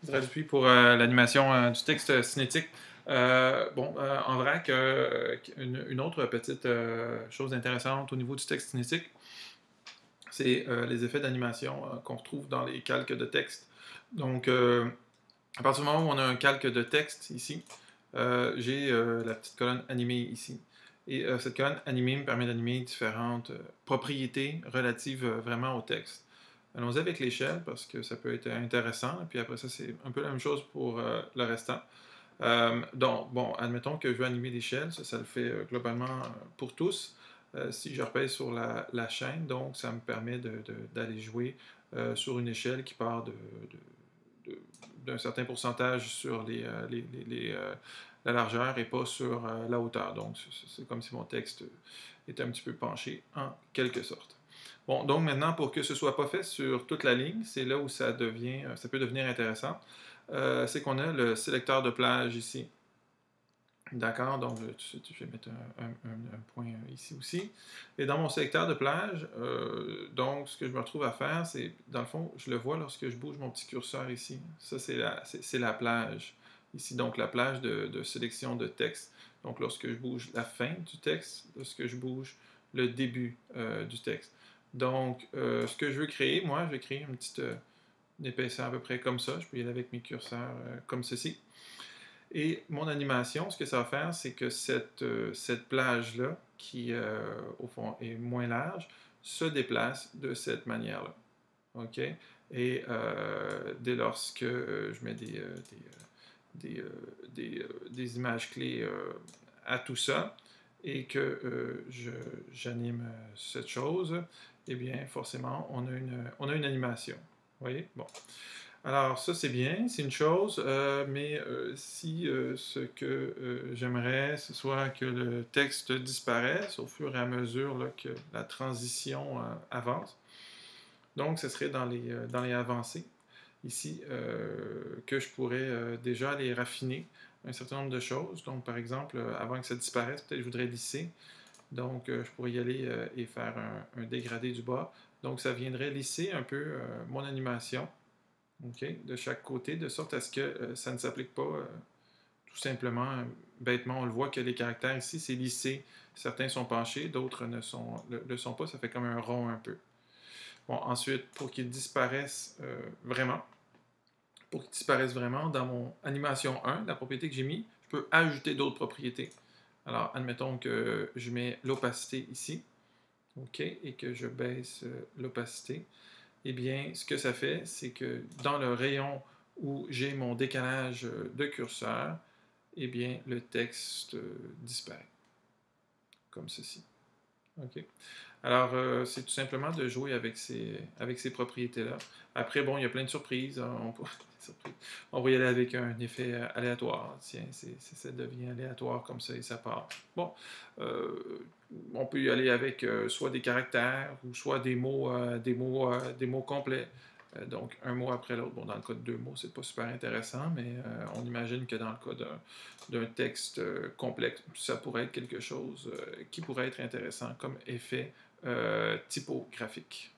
Israël Dupuis pour l'animation du texte cinétique. En vrac, une autre petite chose intéressante au niveau du texte cinétique, c'est les effets d'animation qu'on retrouve dans les calques de texte. Donc, à partir du moment où on a un calque de texte ici, j'ai la petite colonne animée ici. Et cette colonne animée me permet d'animer différentes propriétés relatives vraiment au texte. Allons-y avec l'échelle parce que ça peut être intéressant. Puis après ça, c'est un peu la même chose pour le restant. Admettons que je veux animer l'échelle, ça le fait globalement pour tous. Si je repèse sur la chaîne, donc ça me permet d'aller jouer sur une échelle qui part d'un certain pourcentage sur la largeur et pas sur la hauteur. Donc, c'est comme si mon texte était un petit peu penché en quelque sorte. Bon, donc maintenant, pour que ce ne soit pas fait sur toute la ligne, c'est là où ça peut devenir intéressant. C'est qu'on a le sélecteur de plage ici. D'accord, donc je vais mettre un point ici aussi. Et dans mon sélecteur de plage, donc ce que je me retrouve à faire, c'est, dans le fond, je le vois lorsque je bouge mon petit curseur ici. Ça, c'est la plage. Ici, donc la plage de sélection de texte. Donc lorsque je bouge la fin du texte, lorsque je bouge le début du texte. Donc, ce que je veux créer, moi, je vais créer une épaisseur à peu près comme ça. Je peux y aller avec mes curseurs comme ceci. Et mon animation, ce que ça va faire, c'est que cette plage-là, qui au fond est moins large, se déplace de cette manière-là. OK? Et dès lors que je mets des images clés à tout ça et que j'anime cette chose, eh bien, forcément, on a une animation. Vous voyez? Bon. Alors, ça, c'est bien, c'est une chose, mais si ce que j'aimerais, ce soit que le texte disparaisse au fur et à mesure là, que la transition avance, donc ce serait dans les avancées, ici, que je pourrais déjà aller raffiner un certain nombre de choses. Donc, par exemple, avant que ça disparaisse, peut-être que je voudrais lisser. Donc, je pourrais y aller et faire un dégradé du bas. Donc, ça viendrait lisser un peu mon animation. OK, de chaque côté, de sorte à ce que ça ne s'applique pas tout simplement, bêtement, on le voit que les caractères ici, c'est lissé. Certains sont penchés, d'autres le sont pas, ça fait comme un rond un peu. Bon, ensuite, pour qu'ils disparaissent vraiment, dans mon animation 1, la propriété que j'ai mis, je peux ajouter d'autres propriétés. Alors, admettons que je mets l'opacité ici, OK, et que je baisse l'opacité. Eh bien, ce que ça fait, c'est que dans le rayon où j'ai mon décalage de curseur, eh bien, le texte disparaît, comme ceci. OK? Alors, c'est tout simplement de jouer avec ces propriétés-là. Après, bon, il y a plein de surprises. Hein, on va y aller avec un effet aléatoire. Tiens, ça devient aléatoire comme ça et ça part. Bon, on peut y aller avec soit des caractères ou soit des mots complets. Donc, un mot après l'autre. Bon, dans le cas de deux mots, c'est pas super intéressant, mais on imagine que dans le cas d'un texte complexe, ça pourrait être quelque chose qui pourrait être intéressant comme effet typographique.